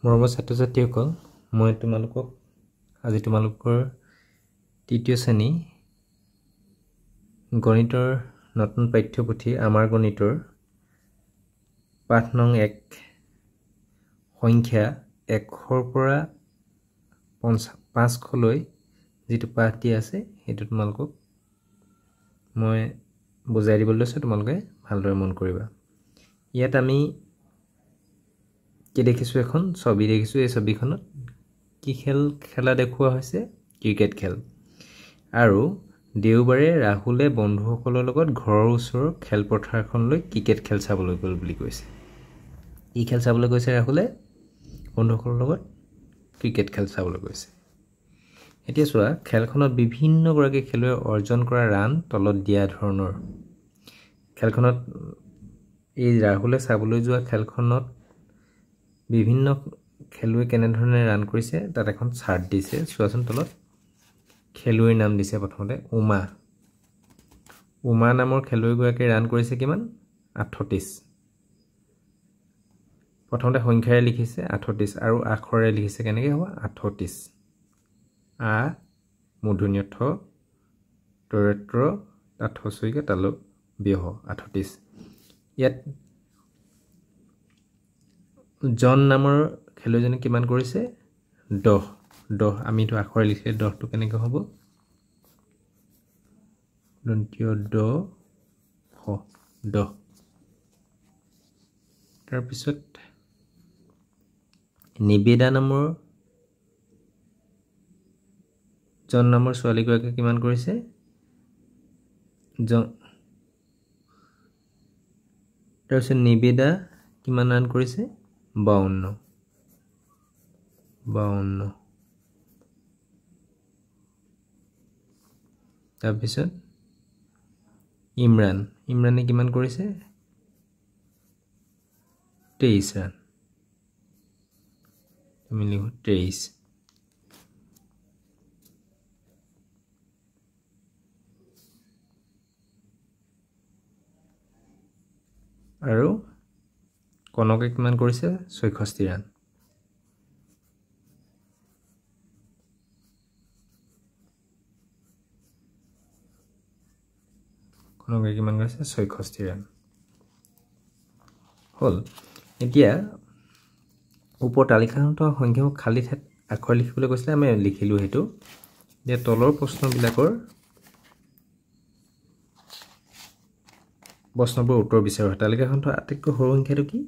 মৰমৰ ছাত্ৰ-ছাত্ৰীসকল, মই তোমালোকৰ তৃতীয় শ্ৰেণী গণিতৰ নতুন পাঠ্যপুথি আমাৰ গণিতৰ পাঠ নং 1 সংখ্যা 100ৰ পৰা 500লৈ যিটো পাঠ দিয়া আছে সেইটো তোমালোকক মই বুজাই দিবলৈ লৈছো, তোমালোকে ভালদৰে মন কৰিবা। ইয়াত আমি কি দেখিছো, এখন ছবি দেখিছো। এই ছবিখনত কি খেলা দেখুওৱা হৈছে? ক্ৰিকেট খেল। আৰু দেওবাৰে ৰাহুলে বন্ধুসকলৰ লগত ঘৰৰ ওচৰৰ খেলপথাৰখনলৈ ক্ৰিকেট খেল চাবলৈ গ'ল বুলি কৈছে। কি খেল চাবলৈ গৈছে? ৰাহুলে বন্ধুসকলৰ লগত ক্ৰিকেট খেল চাবলৈ গৈছে। এতিয়া চোৱা, খেলখনত বিভিন্নগৰাকী খেলুৱৈ অৰ্জন কৰা ৰান তলত দিয়া ধৰণৰ। খেলখনত এই ৰাহুলে চাবলৈ যোৱা খেলখনত বিভিন্ন খেলুৱৈ কেনেধৰণে ৰান কৰিছে তাত এখন চাৰ্ট দিছে। চোৱাচোন, তলত খেলুৱৈৰ নাম দিছে। প্ৰথমতে উমা নামৰ খেলুৱৈগৰাকীয়ে ৰান কৰিছে কিমান? 38। প্ৰথমতে সংখ্যাৰে লিখিছে 38 আৰু আখৰেৰে লিখিছে কেনেকৈ হ'ব? 38। আ মূৰ্ধন্য ঠ তৰেত্ৰ তাত হছইকে তালু ব্যহ 38। ইয়াত জন নামৰ খেলুৱৈজনে কিমান কৰিছে? 10। আমিতো আখৰে লিখিলে 10টো কেনেকৈ হ'ব? দন্তীয় দ হ 10। তাৰপিছত নিবেদা নামৰ জন নামৰ ছোৱালীগৰাকীয়ে কিমান কৰিছে? তাৰপিছত নিবেদা কিমান ৰান কৰিছে? 52। তাৰপিছত ইমৰানে কিমান কৰিছে? 23 ৰান। আমি লিখো 23। আৰু কনকে কিমান কৰিছে? 64 ৰান। কনকে কিমান কৰিছে? 64 ৰান হ'ল। এতিয়া ওপৰ তালিকাখনত সংখ্যাবোৰ খালী ঠাইত আখৰ লিখিবলৈ কৈছিলে, আমি লিখিলোঁ সেইটো। এতিয়া তলৰ প্ৰশ্নবোৰ উত্তৰ বিচাৰোঁ। তালিকাখনত আটাইতকৈ সৰু সংখ্যাটো কি?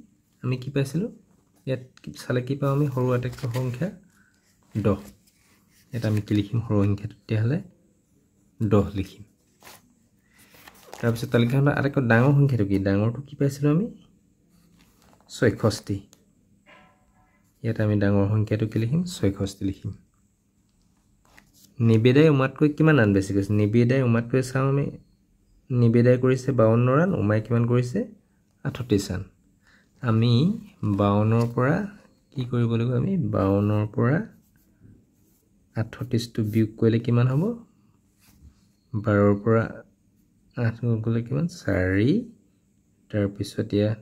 আমি কি পাইছিলোঁ? ইয়াত চালে কি পাওঁ আমি? সৰু আটাইতকৈ সৰু সংখ্যা 10। ইয়াত আমি কি লিখিম? সৰু সংখ্যাটো তেতিয়াহ'লে 10 লিখিম। তাৰপিছত তালিকাখনত আটাইতকৈ ডাঙৰ সংখ্যাটো কি? ডাঙৰটো কি পাইছিলোঁ আমি? 66। ইয়াত আমি ডাঙৰ সংখ্যাটো কি লিখিম? 66 লিখিম। নিবেদাই উমাতকৈ কিমান ৰান বেছি কৰিছে? নিবেদাই উমাতকৈ চাওঁ আমি। নিবেদাই কৰিছে 52 ৰান, উমাই কিমান কৰিছে? 38 ৰান। আমি 52ৰ পৰা কি কৰিব লাগিব? আমি 52ৰ পৰা 38টো বিয়োগ কৰিলে কিমান হ'ব? 12ৰ পৰা 8 গ'লে কিমান? 4। তাৰপিছত ইয়াত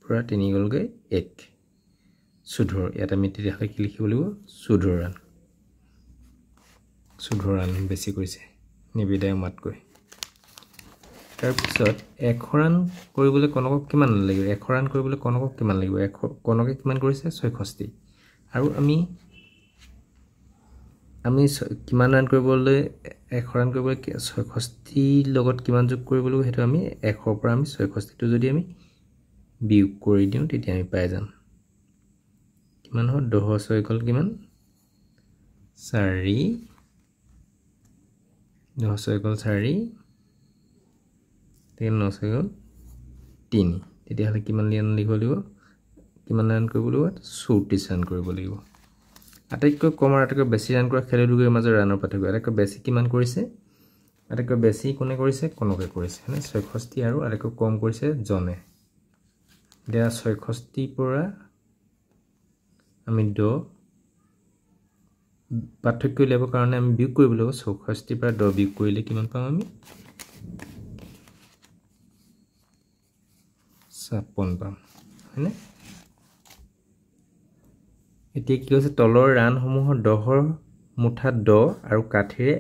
পৰা 3 গ'লগৈ 1। 14। ইয়াত আমি তেতিয়াহ'লে কি লিখিব লাগিব? 14 ৰান। 14 ৰান বেছি কৰিছে নিবেদাই উমাতকৈ। তাৰপিছত 100 ৰান কৰিবলৈ কনকক কিমান লাগিব? 100 ৰান কৰিবলৈ কনকক কিমান লাগিব? কনকে কিমান কৰিছে? 66। আৰু আমি কিমান ৰান কৰিবলৈ 100 ৰান কৰিবলৈ 66 লগত কিমান যোগ কৰিব লাগিব? সেইটো আমি 100ৰ পৰা আমি 66টো যদি আমি বিয়োগ কৰি দিওঁ তেতিয়া আমি পাই যাম। কিমান হ'ব? 10 6 গ'ল কিমান? 4। 10 6 গ'ল 4। 9 6 গ'ল 3। তেতিয়াহ'লে কিমান ৰান লিখিব লাগিব? কিমান ৰান কৰিব লাগিব? 34 ৰান কৰিব লাগিব। আটাইতকৈ কম আৰু আটাইতকৈ বেছি ৰান কৰা খেলুৱৈ দুয়োৰ মাজৰ ৰানৰ পাৰ্থক্য। আটাইতকৈ বেছি কিমান কৰিছে? আটাইতকৈ বেছি কোনে কৰিছে? কনকে কৰিছে। 66 আৰু আটাইতকৈ কম কৰিছে জনে। এতিয়া 66ৰ পৰা আমি 10 পাৰ্থক্য উলিয়াবৰ কাৰণে আমি বিয়োগ কৰিব লাগিব। 66ৰ পৰা 10 বিয়োগ কৰিলে কিমান পাম আমি? 56 পাম, হয়নে? এতিয়া কি কৈছে তলৰ ৰানসমূহৰ দহৰ মুঠা 10 আৰু কাঠিৰে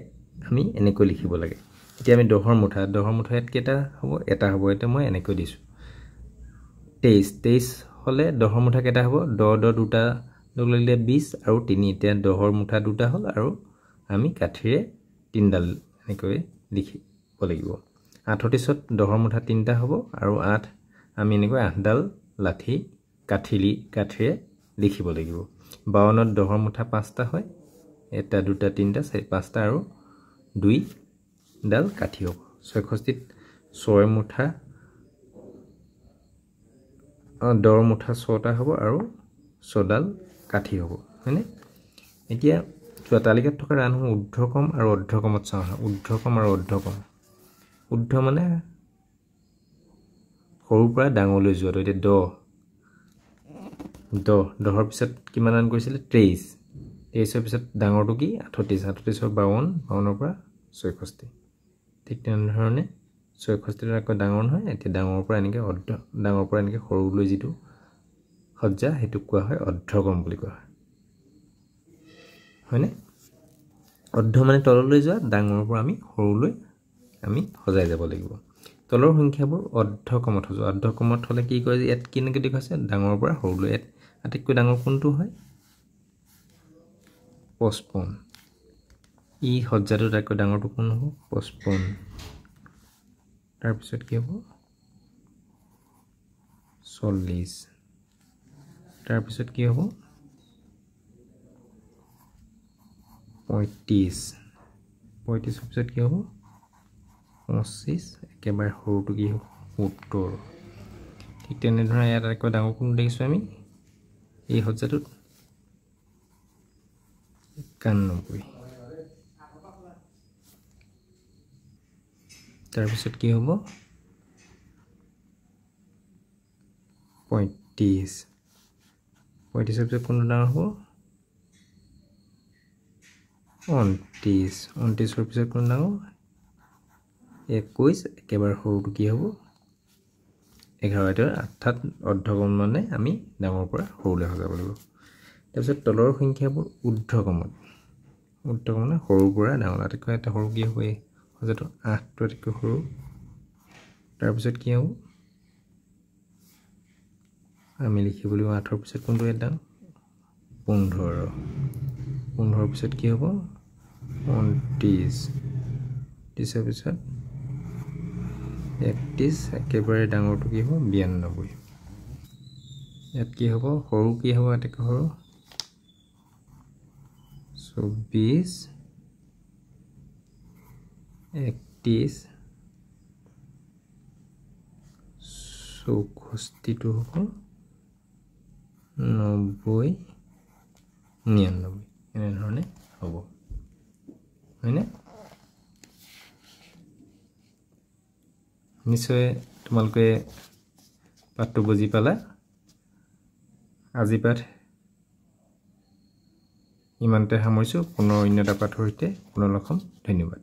আমি এনেকৈ লিখিব লাগে এতিয়া আমি দহৰ মুঠা ইয়াত কেইটা হ'ব এটা হ'ব এটা মই এনেকৈ দিছো 23 হলে দহৰ মুঠা কেইটা হ'ব 10 দুটা লগ লাগিলে 20 আৰু 3 এতিয়া দহৰ মুঠা দুটা হ'ল আৰু আমি কাঠিৰে 3 ডাল এনেকৈ লিখিব লাগিব 38ত দহৰ মুঠা 3টা হ'ব আৰু 8 আমি এনেকৈ 8 ডাল লাঠি কাঠিৰে লিখিব লাগিব 52ত দহৰ মুঠা 5টা হয় এটা দুটা তিনটা চাৰি পাঁচটা আৰু 2 ডাল কাঠি হ'ব 66ত 6 মুঠা দহৰ মুঠা 6টা হ'ব আৰু 6 ডাল কাঠি হ'ব হয়নে এতিয়া তালিকাত থকা ৰানসমূহ ঊৰ্ধ্বক্ৰম আৰু অৰ্ধক্ৰমত চাওঁ ঊৰ্ধ্বক্ৰম আৰু অৰ্ধক্ৰম ঊৰ্ধ্ব মানে সৰুৰ পৰা ডাঙৰলৈ যোৱাটো এতিয়া 10ৰ পিছত কিমান ৰান কৰিছিলে 23ৰ পিছত ডাঙৰটো কি 38ৰ 52ৰ পৰা 66 ঠিক তেনেধৰণে 66ৰ আকৌ ডাঙৰ নহয় এতিয়া ডাঙৰৰ পৰা এনেকৈ ডাঙৰৰ পৰা এনেকৈ সৰুলৈ যিটো সজ্জা সেইটো কোৱা হয় অৰ্ধক্ৰম বুলি কোৱা হয়নে অৰ্ধ মানে তললৈ যোৱা ডাঙৰৰ পৰা আমি সৰুলৈ আমি সজাই যাব লাগিব তলৰ সংখ্যাবোৰ অৰ্ধক্ৰমত সজোৱা অৰ্ধক্ৰমত হলে কি কয় ইয়াত কি নেগেটিভ আছে ডাঙৰৰ পৰা সৰুলৈ আটাইতকৈ ডাঙৰ কোনটো হয় 55 ই সজ্জাটো তাতকৈ ডাঙৰটো কোন হ'ব 55 তাৰ পিছত কি হ'ব 40 তাৰ পিছত কি হ'ব 35 35ৰ পিছত কি হ'ব 25 একেবাৰে সৰুটো কি হ'ব 70 ঠিক তেনেধৰণে ইয়াত আটাইতকৈ ডাঙৰ কোন দেখিছোঁ আমি এই সজ্জাটোত 91 তাৰপিছত কি হ'ব 35 35ৰ পিছত কোনটো ডাঙৰ হ'ব 29ৰ পিছত কোনটো ডাঙৰ 21 একেবাৰে সৰুটো কি হ'ব 11 অৰ্থাৎ অৰ্ধক্ৰম মানে আমি ডাঙৰৰ পৰা সৰুলৈ সজাব লাগিব তাৰপিছত তলৰ সংখ্যাবোৰ ঊৰ্ধ্বক্ৰমত মানে সৰুৰ পৰা ডাঙৰ আটাইতকৈ এটা সৰু কি হ'ব এই সজ্জাটো 8টো আটাইতকৈ সৰু তাৰপিছত কি হ'ব আমি লিখিব লাগিব 8ৰ পিছত কোনটো এটা 15ৰ পিছত কি হ'ব 29 30ৰ পিছত 31 একেবাৰে ডাঙৰটো কি হ'ব 92 ইয়াত কি হ'ব সৰু কি হ'ব আটাইতকৈ সৰু 24 31 64টো হ'ব 90 99 এনেধৰণে হ'ব হয়নে নিশ্চয় তোমালোকে পাঠটো বুজি পালা আজি পাঠ ইমানতে সামৰিছোঁ পুনৰ অন্য এটা পাঠৰ সৈতে পুনৰ লগ হ'ম ধন্যবাদ